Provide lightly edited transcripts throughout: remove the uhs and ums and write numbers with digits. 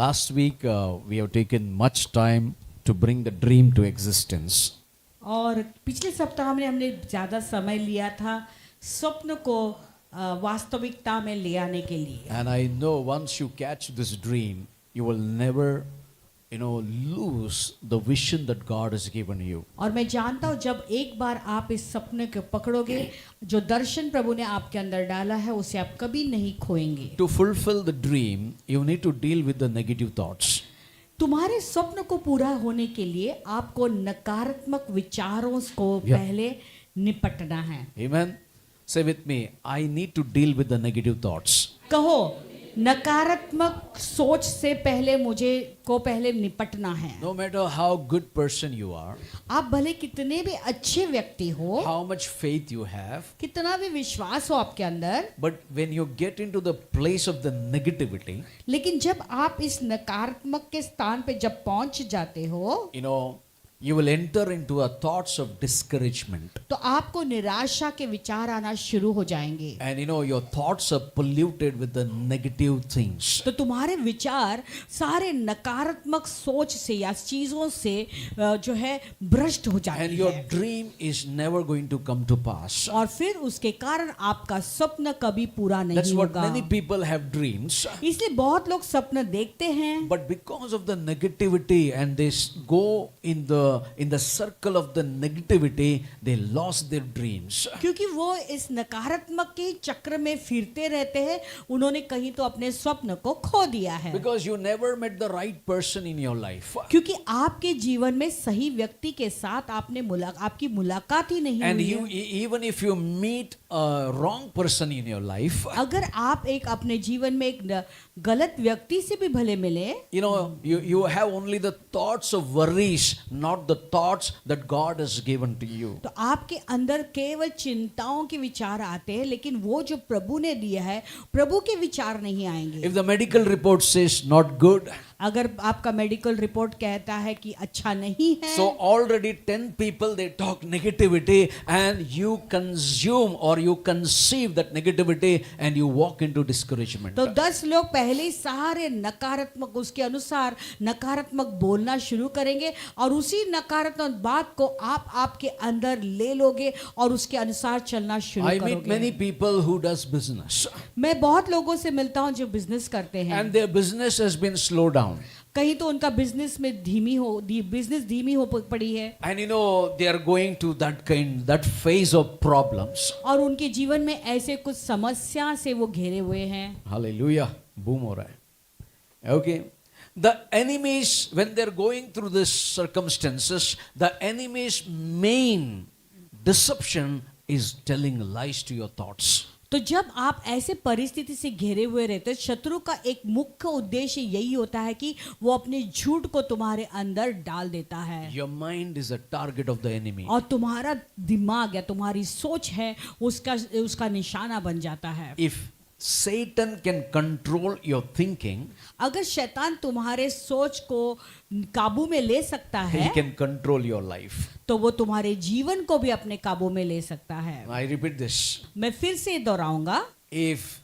Last week, we have taken much time to bring the dream to existence. और पिछले सप्ताह में हमने ज़्यादा समय लिया था स्वप्न को वास्तविकता में ले आने के लिए। And I know once you catch this dream, you will never, lose the vision that God has given you. और मैं जानता हूँ जब एक बार आप इस सपने को पकड़ोगे, जो दर्शन प्रभु ने आपके अंदर डाला है उसे आप कभी नहीं खोएंगे। To fulfill the dream, you need to deal with the negative thoughts. तुम्हारे स्वप्न को पूरा होने के लिए आपको नकारात्मक विचारों को पहले निपटना है। Amen. Say with me, I need to deal with the negative thoughts. कहो, नकारात्मक सोच से पहले मुझे को पहले निपटना है। No matter how good person you are, आप भले कितने भी अच्छे व्यक्ति हो, how much faith you have, कितना भी विश्वास हो आपके अंदर, but when you get into the place of the negativity, लेकिन जब आप इस नकारात्मक के स्थान पे जब पहुंच जाते हो, you will enter into a thoughts of discouragement. तो आपको निराशा के विचार आना शुरू हो जाएंगे। And your thoughts are polluted with the negative things. तो तुम्हारे विचार सारे नकारात्मक सोच से या चीजों से जो है भ्रष्ट हो जाते हैं। And your dream is never going to come to pass. और फिर उसके कारण आपका स्वप्न कभी पूरा नहीं होगा। That's what many people have dreams. इसलिए बहुत लोग स्वप्न देखते हैं, But because of the negativity and they go in the circle of the negativity, they lost their dreams. क्योंकि वो इस नकारात्मक के चक्र में फिरते रहते हैं, उन्होंने कहीं तो अपने स्वप्न को खो दिया है। Because you never met the right person in your life. क्योंकि आपके जीवन में सही व्यक्ति के साथ आपकी मुलाकात ही नहीं And हुई है। even if you meet a wrong person in your life, अगर आप एक अपने जीवन में एक गलत व्यक्ति से भी भले मिले, you have only the thoughts of worries, not the thoughts that God has given to you. तो आपके अंदर केवल चिंताओं के विचार आते हैं, लेकिन वो जो प्रभु ने दिया है, प्रभु के विचार नहीं आएंगे। If the medical report says not good, अगर आपका मेडिकल रिपोर्ट कहता है कि अच्छा नहीं है, so already 10 people they talk negativity and you consume or you conceive that negativity and you walk into discouragement. तो 10 लोग पहले ही सारे नकारात्मक उसके अनुसार नकारात्मक बोलना शुरू करेंगे और उसी नकारात्मक बात को आप आपके अंदर ले लोगे और उसके अनुसार चलना शुरू I करोगे। meet many people who does business मैं बहुत लोगों से मिलता हूँ जो बिजनेस करते हैं, and their business has been slowed down. कहीं तो उनका बिजनेस धीमी हो पड़ी है, And they are going to that phase of problems. और उनके जीवन में ऐसे कुछ समस्या से वो घेरे हुए हैं। Hallelujah. Boom हो रहा है. Okay. The enemies, when they're going through these circumstances, the enemy's main deception is telling lies to your thoughts. तो जब आप ऐसे परिस्थिति से घिरे हुए रहते, शत्रु का एक मुख्य उद्देश्य यही होता है कि वो अपने झूठ को तुम्हारे अंदर डाल देता है। Your mind is a target of the enemy. और तुम्हारा दिमाग या तुम्हारी सोच है उसका निशाना बन जाता है। If Satan can control your thinking, अगर शैतान तुम्हारे सोच को काबू में ले सकता he है, can control your life. तो वो तुम्हारे जीवन को भी अपने काबू में ले सकता है। I repeat this. मैं फिर से दोहराऊंगा, If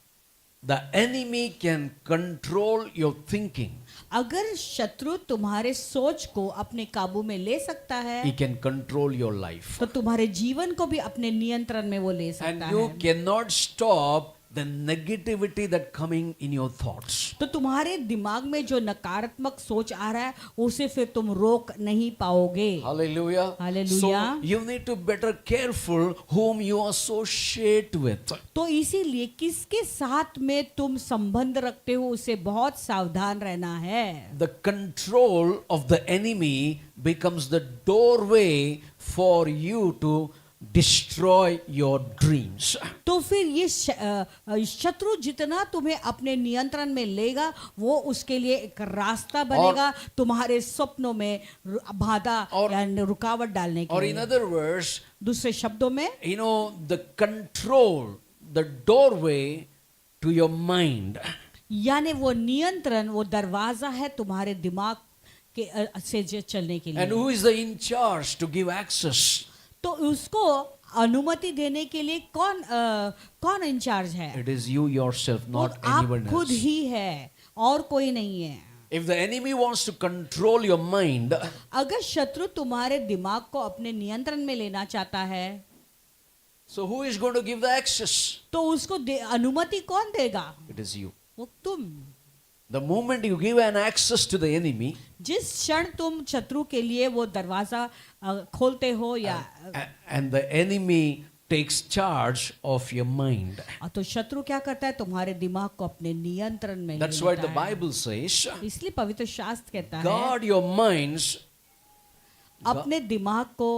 the enemy can control your thinking, अगर शत्रु तुम्हारे सोच को अपने काबू में ले सकता है, he can control your life. तो तुम्हारे जीवन को भी अपने नियंत्रण में वो ले And सकता you है। cannot stop the negativity that coming in your thoughts. तो तुम्हारे दिमाग में जो नकारात्मक सोच आ रहा है उसे फिर तुम रोक नहीं पाओगे। Hallelujah. Hallelujah. So you need to better careful whom you associate with. तो इसीलिए किसके साथ में तुम संबंध रखते हो उसे बहुत सावधान रहना है। The control of the enemy becomes the doorway for you to destroy your dreams. तो फिर ये शत्रु जितना तुम्हें अपने नियंत्रण में लेगा वो उसके लिए एक रास्ता बनेगा तुम्हारे स्वप्नों में बाधा या रुकावट डालने के Or लिए। in other words, दूसरे शब्दों में, the control, the doorway to your mind. यानी वो नियंत्रण, वो दरवाजा है तुम्हारे दिमाग के से चलने के And लिए। who is the in charge to give access? तो उसको अनुमति देने के लिए कौन इंचार्ज है? It is you yourself, not आप anyone खुद else. ही है और कोई नहीं है। If the enemy wants to control your mind, अगर शत्रु तुम्हारे दिमाग को अपने नियंत्रण में लेना चाहता है, so who is going to give the access? तो उसको अनुमति कौन देगा? It is you. वो तुम। The moment you give an access to the enemy, जिस क्षण तुम शत्रु के लिए वो दरवाजा खोलते हो या and the enemy takes charge of your mind. तो शत्रु क्या करता है? तुम्हारे दिमाग को अपने नियंत्रण में ले That's why लेता the है। Bible says, इसलिए पवित्र शास्त्र कहता है guard your minds. अपने दिमाग को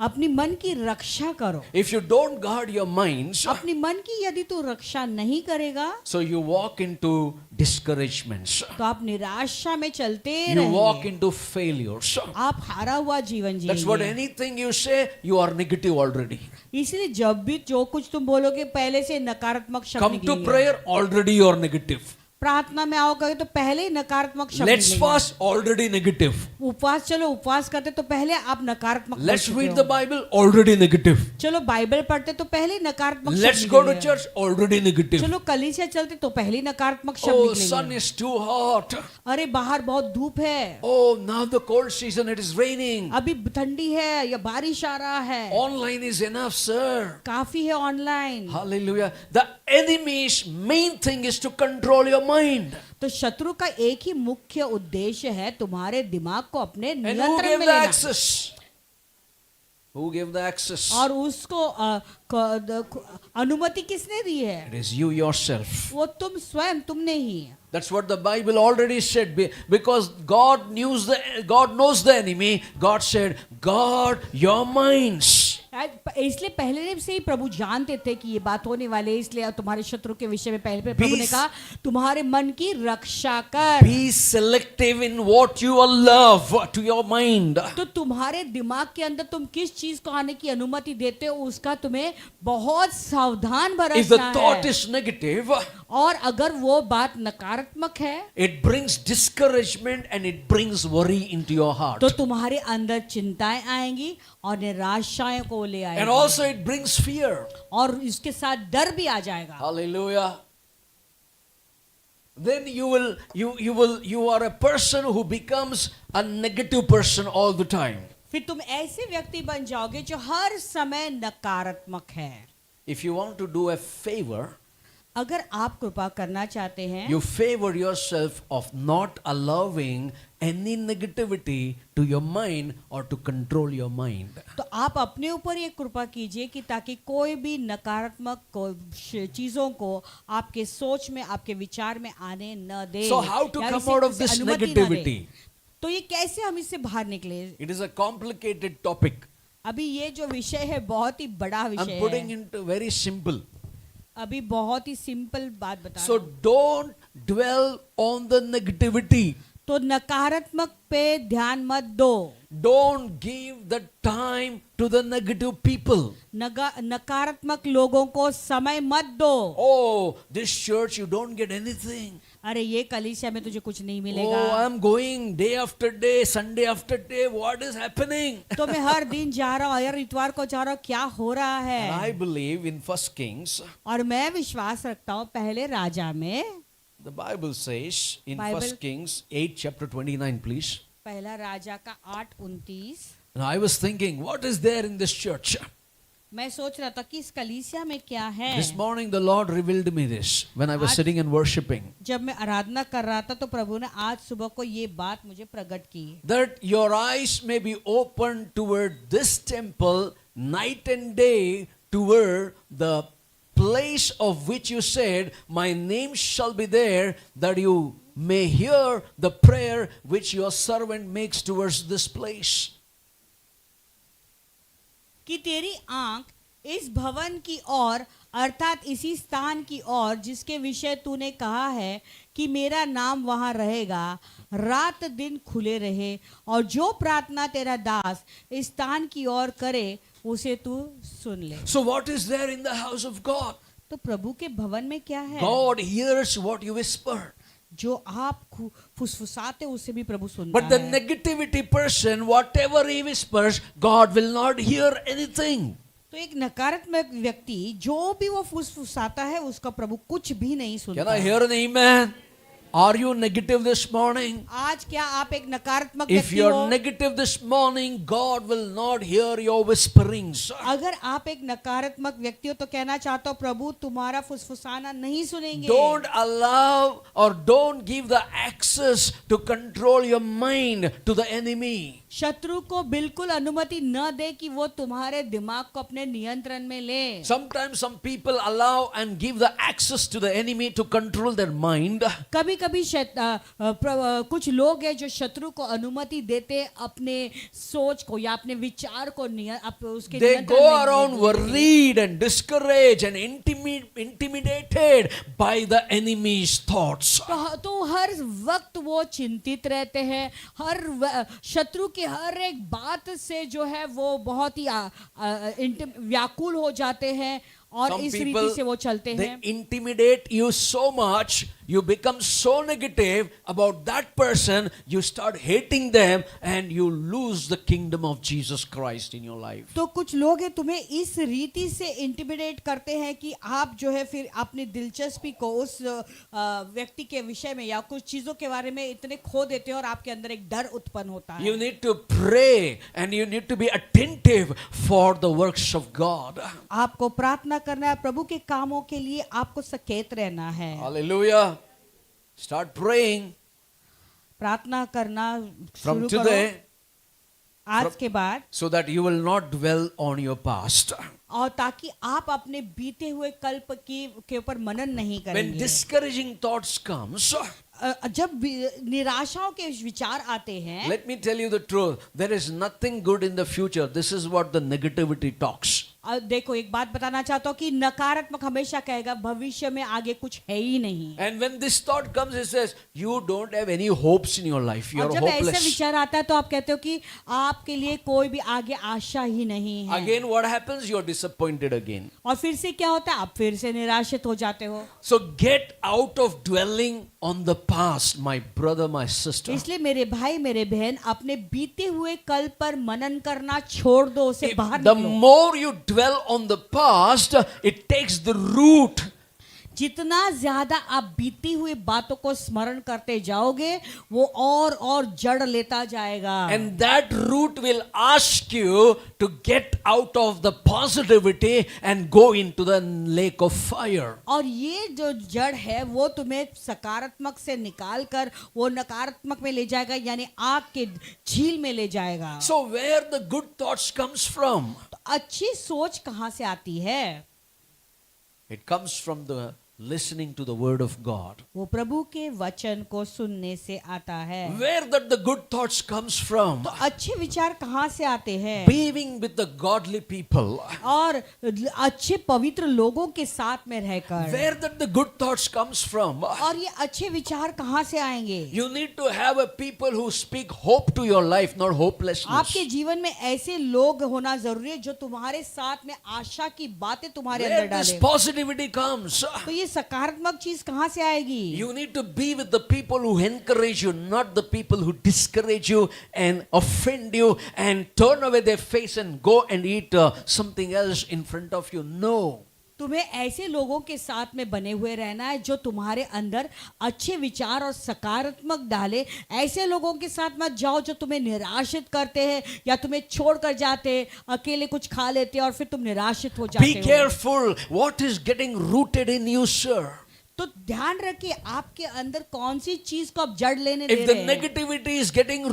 अपनी मन की रक्षा करो। If you don't guard your minds, अपनी मन की यदि तू रक्षा नहीं करेगा, so you walk into discouragements. तो आप निराशा में चलते You walk रहेंगे। into failures. आप हारा हुआ जीवन That's what जिएंगे। anything you say, you are negative already. इसलिए जब भी जो कुछ तुम बोलोगे पहले से नकारात्मक शब्द Come to निकलेंगे। prayer, already you are negative. प्रार्थना में आओगे तो पहले ही नकारात्मक शब्द Let's निकलेंगे। fast, already negative. उपवास चलो उपवास करते तो पहले आप नकारात्मक बोल Let's चुके read हो। the Bible, already negative. चलो बाइबल पढ़ते तो पहले ही नकारात्मक शब्द Let's go to निकलेंगे। church, already negative. चलो कलीसिया चलते तो पहले ही नकारात्मक शब्द Oh, sun निकलेंगे। is too hot. अरे बाहर बहुत धूप है, Oh, now the cold season, it is raining. अभी ठंडी है या बारिश आ रहा है, Online is enough, sir. काफी है online. Hallelujah. The enemy's main thing is to control your mind. तो शत्रु का एक ही मुख्य उद्देश्य है तुम्हारे दिमाग को अपने And who नियंत्रण gave में the लेना। access? Who gave the access? और उसको अनुमति किसने दी है? It is you yourself. वो तुम स्वयं, तुमने ही। That's what the Bible already said. Because God knows the enemy, God said, guard your minds. इसलिए पहले से ही प्रभु जानते थे कि ये बात होने वाली है, इसलिए तुम्हारे शत्रु के विषय में पहले प्रभु ने कहा तुम्हारे मन की रक्षा कर। Be selective in what you love to your mind. तो तुम्हारे दिमाग के अंदर तुम किस चीज को आने की अनुमति देते हो उसका तुम्हें बहुत सावधान If the बरतना thought है। is negative, और अगर वो बात नकारात्मक है it brings discouragement and it brings worry into your heart. तो तुम्हारे अंदर चिंताएं आएंगी और निराशाएं को ले And आएगी, also it brings fear. और इसके साथ डर भी आ जाएगा। Hallelujah. Then you are a person who becomes a negative person all the time. फिर तुम ऐसे व्यक्ति बन जाओगे जो हर समय नकारात्मक है। If you want to do a favor, अगर आप कृपा करना चाहते हैं, you favor yourself of not allowing any negativity to your mind or to control your mind. तो आप अपने ऊपर ये कृपा कीजिए कि ताकि कोई भी नकारात्मक चीजों को आपके सोच में, आपके विचार में आने न दे। So how to या come इसे out of this अनुमति न दे। negativity? तो ये कैसे हम इससे बाहर निकले? It is a complicated topic. अभी ये जो विषय है बहुत ही बड़ा I'm विषय putting है। into very simple. अभी बहुत ही सिंपल बात बता So रहा हूं। don't dwell on the negativity. तो नकारात्मक पे ध्यान मत दो। Don't give the time to the negative people. नकारात्मक लोगों को समय मत दो। Oh, this church you don't get anything. अरे ये कलीसिया में तुझे कुछ नहीं मिलेगा। Oh, I'm going day after day, Sunday after day. What is happening? तो मैं हर दिन जा रहा हूँ, हर इतवार को जा रहा हूँ, क्या हो रहा And है? I believe in 1 Kings, और मैं विश्वास रखता हूँ पहले राजा में, the Bible says in Bible- 1 Kings 8 chapter 29, please. पहला राजा का 8:29। And I was thinking, what is there in this church? मैं सोच रहा था कि इस कलीसिया में क्या है। This morning the Lord revealed me this when I was आज- sitting and worshiping. जब मैं आराधना कर रहा था तो प्रभु ने आज सुबह को ये बात मुझे प्रकट की। That your eyes may be open toward this temple night and day, toward the place of which you said, my name shall be there, that you may hear the prayer which your servant makes towards this place. कि तेरी आंख इस भवन की ओर अर्थात इसी स्थान की ओर जिसके विषय तूने कहा है कि मेरा नाम वहां रहेगा, रात दिन खुले रहे, और जो प्रार्थना तेरा दास इस स्थान की ओर करे उसे तू सुन ले। So what is there in the house of God? तो प्रभु के भवन में क्या है? God hears what you whisper. जो आप फुसफुसाते उसे भी प्रभु सुनता But the है। negativity person, whatever he whispers, God will not hear anything. तो एक नकारात्मक व्यक्ति जो भी वो फुसफुसाता है उसका प्रभु कुछ भी नहीं Can सुनता I है। hear an amen? Are you negative this morning? आज क्या आप एक नकारात्मक If व्यक्ति you're हो? negative this morning, God will not hear your whisperings. अगर आप एक नकारात्मक व्यक्ति हो तो कहना चाहता हूँ प्रभु तुम्हारा फुसफुसाना नहीं सुनेंगे। Don't allow or don't give the access to control your mind to the enemy. शत्रु को बिल्कुल अनुमति न दे कि वो तुम्हारे दिमाग को अपने नियंत्रण में ले। Sometimes some people allow and give the access to the enemy to control their mind. कभी कभी कुछ लोग हैं जो शत्रु को अनुमति देते अपने सोच को या अपने विचार को उसके They नियंत्रण go में around लेने के लिए। worried and discouraged and intimidated by the enemy's thoughts. तो हर वक्त वो चिंतित रहते हैं, शत्रु की हर एक बात से जो है वो बहुत ही व्याकुल हो जाते हैं और Some इस people, रीति से वो चलते they हैं। intimidate you so much, you become so negative about that person, you start hating them and you lose the kingdom of Jesus Christ in your life. तो कुछ लोग हैं तुम्हें इस रीति से इंटिमिडेट करते हैं कि आप जो है फिर अपनी दिलचस्पी को उस व्यक्ति के विषय में या कुछ चीजों के बारे में इतने खो देते हो और आपके अंदर एक डर उत्पन्न होता है। You need to pray and you need to be attentive for the works of God. आपको प्रार्थना करना है, प्रभु के कामों के लिए आपको सचेत रहना है। Hallelujah. Start praying प्रार्थना करना from शुरू करो today आज के बाद, so that you will not dwell on your past. और ताकि आप अपने बीते हुए कल्प के ऊपर मनन नहीं When करेंगे। discouraging thoughts comes, जब निराशाओं के विचार आते हैं, let me tell you the truth. There is nothing good in the future. This is what the negativity talks. देखो एक बात बताना चाहता हूँ कि नकारात्मक हमेशा कहेगा भविष्य में आगे कुछ है ही नहीं। And when this thought comes, it says, you don't have any hopes in your life. You और are जब ऐसे hopeless. विचार आता है तो आप कहते हो कि आपके लिए कोई भी आगे आशा ही नहीं है। Again, what happens? You are disappointed again. और फिर से क्या होता है, आप फिर से निराशित हो जाते हो। So get out of dwelling on the past, my brother, my sister. इसलिए मेरे भाई मेरे बहन अपने बीते हुए कल पर मनन करना छोड़ दो, उसे If बाहर the निकलो। more you dwell on the past, it takes the root. जितना ज्यादा आप बीती हुई बातों को स्मरण करते जाओगे वो और जड़ लेता जाएगा। And that root will ask you to get out of the positivity and go into the lake of fire. और ये जो जड़ है वो तुम्हें सकारात्मक से निकाल कर वो नकारात्मक में ले जाएगा, यानी आग के झील में ले जाएगा। So where the good thoughts comes from? तो अच्छी सोच कहाँ से आती है? It comes from the listening to the word of God. वो प्रभु के वचन को सुनने से आता है। Where that the good thoughts comes from? तो अच्छे विचार कहाँ से आते हैं? Being with the godly people. और अच्छे पवित्र लोगों के साथ में रहकर। Where that the good thoughts comes from? और ये अच्छे विचार कहाँ से आएंगे? You need to have a people who speak hope to your life, not hopelessness. आपके जीवन में ऐसे लोग होना जरूरी है जो तुम्हारे साथ में आशा की बातें तुम्हारे Where अंदर this डालें। positivity comes? तो ये सकारात्मक चीज कहाँ से आएगी? You need to be with the people who encourage you, not the people who discourage you and offend you and turn away their face and go and eat something else in front of you. No. तुम्हें ऐसे लोगों के साथ में बने हुए रहना है जो तुम्हारे अंदर अच्छे विचार और सकारात्मक डाले। ऐसे लोगों के साथ मत जाओ जो तुम्हें निराशित करते हैं या तुम्हें छोड़कर जाते, अकेले कुछ खा लेते और फिर तुम निराशित हो जाते Be हो। careful what is getting rooted in you, sir. तो ध्यान रखिए आपके अंदर कौन सी चीज को आप जड़ लेने दे If the रहे हैं। negativity is getting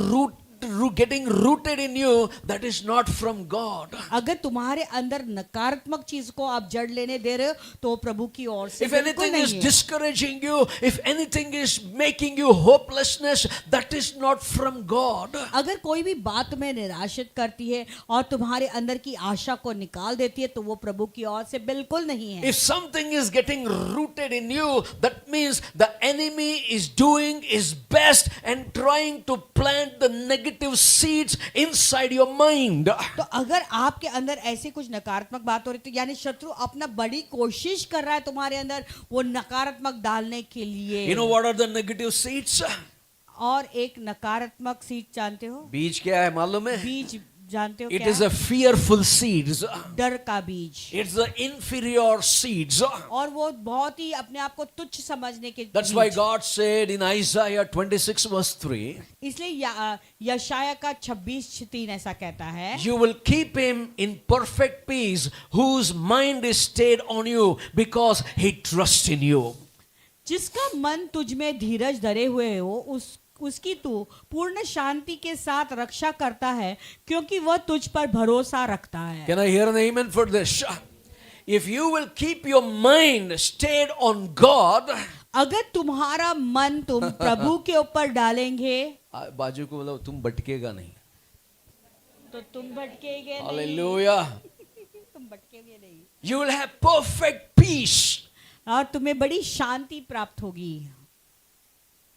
rooted in you, that is not from God. अगर तुम्हारे अंदर नकारात्मक चीज को आप जड़ लेने दे रहे हो तो वो प्रभु की ओर से If बिल्कुल anything नहीं is है। discouraging you, if anything is making you hopelessness, that is not from God. अगर कोई भी बात तुम्हें निराशित करती है और तुम्हारे अंदर की आशा को निकाल देती है तो वो प्रभु की ओर से बिल्कुल नहीं है। If something is getting rooted in you, that means the enemy is doing his best and trying to plant the negative seeds inside your mind. तो अगर आपके अंदर ऐसे कुछ नकारात्मक बात हो रही तो यानी शत्रु अपना बड़ी कोशिश कर रहा है तुम्हारे अंदर वो नकारात्मक डालने के लिए। You know what are the negative seeds? और एक नकारात्मक सीड जानते हो? बीज क्या है मालूम है? बीज जानते हो It क्या is a fearful seeds. डर का बीज, It's the inferior seeds. और वो बहुत ही अपने आप को तुच्छ समझने के That's why बीज। God said in Isaiah 26 verse 3, इसलिए यशाया का 26:3 ऐसा कहता है, you will keep him in perfect peace whose mind is stayed on you because he trusts in you. जिसका मन तुझ में धीरज धरे हुए हो उसकी तू पूर्ण शांति के साथ रक्षा करता है, क्योंकि वह तुझ पर भरोसा रखता है। Can I hear an amen for this? If you will keep your mind stayed on God, अगर तुम्हारा मन तुम प्रभु के ऊपर डालेंगे बाजू को बोलो तुम भटकेगा नहीं. तो तुम भटकेगे नहीं, Hallelujah. तुम भटकेगे नहीं, You will have perfect peace. और तुम्हें बड़ी शांति प्राप्त होगी।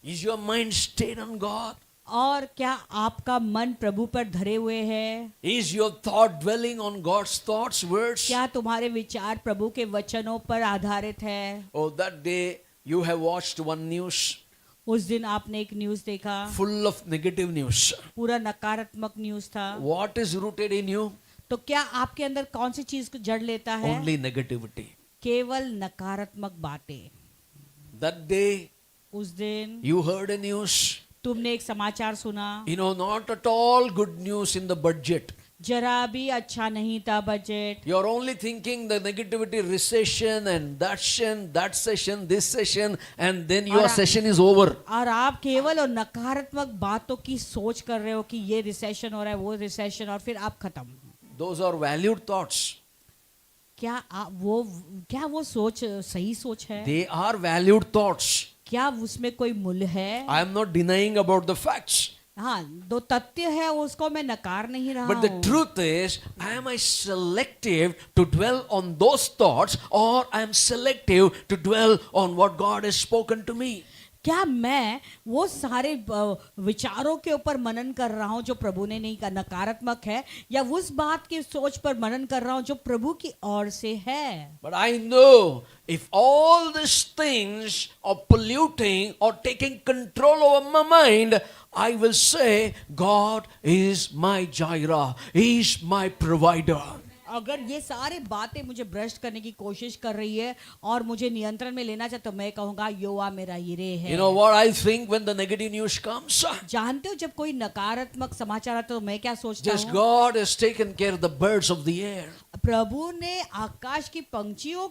Is your mind stayed on God? और क्या आपका मन प्रभु पर धरे हुए है? Is your thought dwelling on God's thoughts, words? क्या तुम्हारे विचार प्रभु के वचनों पर आधारित है? Oh, that day you have watched one news उस दिन आपने एक न्यूज़ देखा, full of negative news. पूरा नकारात्मक न्यूज़ था। What is rooted in you? तो क्या आपके अंदर कौन सी चीज को जड़ लेता है? Only negativity. केवल नकारात्मक बातें। That day उस दिन you heard a news. तुमने एक समाचार सुना, You know, not at all good news in the budget. जरा भी अच्छा नहीं था budget. You're only thinking the negativity, recession and that session, this session, and then your session is over. और आप केवल और नकारात्मक बातों की सोच कर रहे हो कि ये रिसेशन हो रहा है, वो रिसेशन, और फिर आप खत्म। Those are valued thoughts. क्या वो सोच सही सोच है? They are valued thoughts. क्या उसमें कोई मूल्य है? I am not denying about the facts. हाँ, दो तथ्य है, उसको मैं नकार नहीं रहा But the हूँ। truth is, am I selective to dwell on those thoughts, or I am selective to dwell on what God has spoken to me? क्या मैं वो सारे विचारों के ऊपर मनन कर रहा हूँ जो प्रभु ने नहीं कहा, नकारात्मक है, या उस बात की सोच पर मनन कर रहा हूँ जो प्रभु की ओर से है? But I know if all these things are polluting or taking control over my mind, I will say, God is my Jireh, He is my provider. अगर ये सारे बातें मुझे भ्रष्ट करने की कोशिश कर रही है और मुझे नियंत्रण में लेना चाहे, तो मैं कहूँगा यहोवा मेरा यिरे है। You know what I think when the negative news comes? जानते हो जब कोई नकारात्मक समाचार आता है तो मैं क्या सोचता Just हूँ? God has taken care of the birds of the air. प्रभु ने आकाश की पंछियों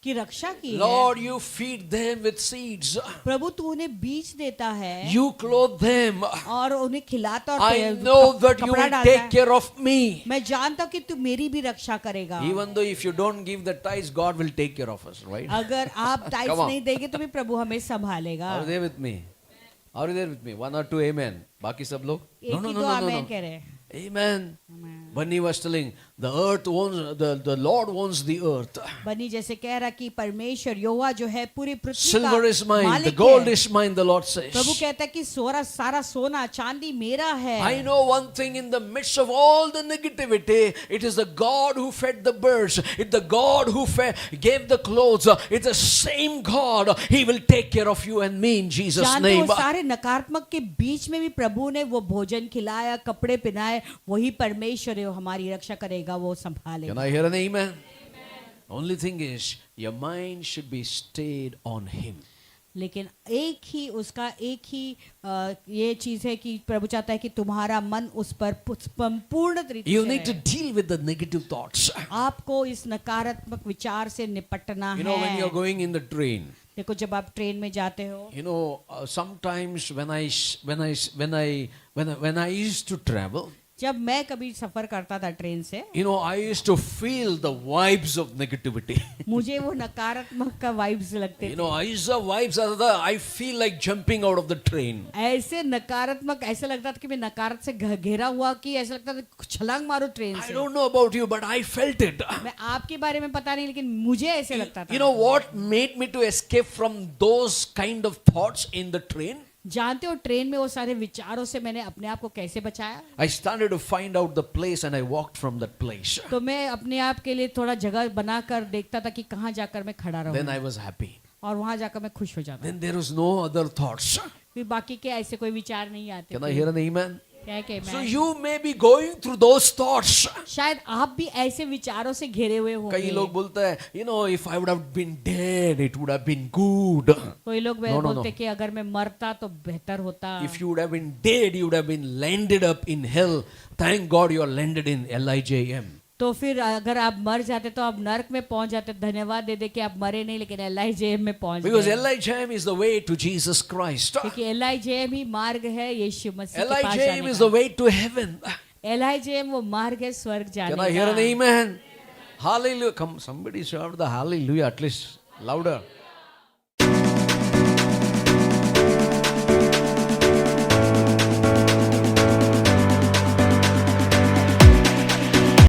की रक्षा की है। Lord, you feed them with seeds. प्रभु तू उन्हें बीज देता है You clothe them. और उन्हें खिलाता और I know that you कपड़ा will डालता take है। care of me. मैं जानता हूँ कि तू मेरी भी रक्षा करेगा। Even though if you don't give the tithes, God will take care of us, right? अगर आप टाइप्स Come on. नहीं देंगे तो भी प्रभु हमें संभालेगा। Are you there with me? Are you there with me? One or two amen. बाकी सब लोग? एक ही तो आमेन कह रहे। Amen. Bunny was telling, the earth owns, the Lord owns the earth. बनी जैसे कह रहा कि परमेश्वर यहोवा जो है पूरी पृथ्वी Silver का is mine, the मालिक gold है। is mine, the Lord says. प्रभु कहता है कि सारा सोना चांदी मेरा है। I know one thing, in the midst of all the negativity, it is the God who fed the birds. It's the God who gave the clothes. It's the same God. He will take care of you and me in Jesus' जानते name. हो सारे नकारात्मक के बीच में भी प्रभु ने वो भोजन खिलाया, कपड़े पहनाए, वही परमेश्वर है, वो हमारी रक्षा करेगा, वो Can संभालेगा। I hear an amen? Only thing is, your mind should be stayed on Him. लेकिन एक ही ये चीज है कि प्रभु चाहता है कि तुम्हारा मन उस पर पूर्ण तरीके You से need to रहे। deal with the negative thoughts. आपको इस नकारात्मक विचार से निपटना You know, when you're है। going in the train, देखो जब आप ट्रेन में जाते हो, you know, sometimes when I used to travel, जब मैं कभी सफर करता था ट्रेन से, you know, I used to feel the vibes of negativity. मुझे वो नकारात्मक का वाइब्स लगते You थे। know, I used to vibes are I feel like jumping out of the train. ऐसे नकारात्मक, ऐसा लगता था कि मैं नकारात्मक से घेरा हुआ, कि ऐसा लगता था छलांग मारो ट्रेन I से। don't know about you, but I felt it. मैं आपके बारे में पता नहीं, लेकिन मुझे ऐसे लगता You था। know what made me to escape from those kind of thoughts in the train? जानते हो ट्रेन में वो सारे विचारों से मैंने अपने आप को कैसे बचाया? I started to find out the place and I walked from that place. तो मैं अपने आप के लिए थोड़ा जगह बनाकर देखता था कि कहाँ जाकर मैं खड़ा Then रहूं, I was happy. और वहां जाकर मैं खुश हो जाता। Then there was no other thoughts. फिर बाकी के ऐसे कोई विचार नहीं आते Can I थे। hear an amen? क्या है कि So मैं you may be going through those thoughts. शायद आप भी ऐसे विचारों से घिरे हुए कई होंगे लोग बोलते हैं, if I would have been dead, it would have been good. कोई लोग No, no, बोलते no. कि अगर मैं मरता तो बेहतर होता If you would have been dead, you would have been landed up in hell. Thank God you are landed in LIJM. तो फिर अगर आप मर जाते तो आप नरक में पहुंच जाते। धन्यवाद दे दे कि आप मरे नहीं लेकिन LIJM में पहुंच Because गए LIJM is the way to Jesus Christ. क्योंकि LIJM ही मार्ग है यीशु मसीह के पास LIJM जाने is का। the way to heaven. LIJM वो मार्ग है स्वर्ग Can I जाने hear an का। amen? Hallelujah. Come, somebody shout the hallelujah at least louder.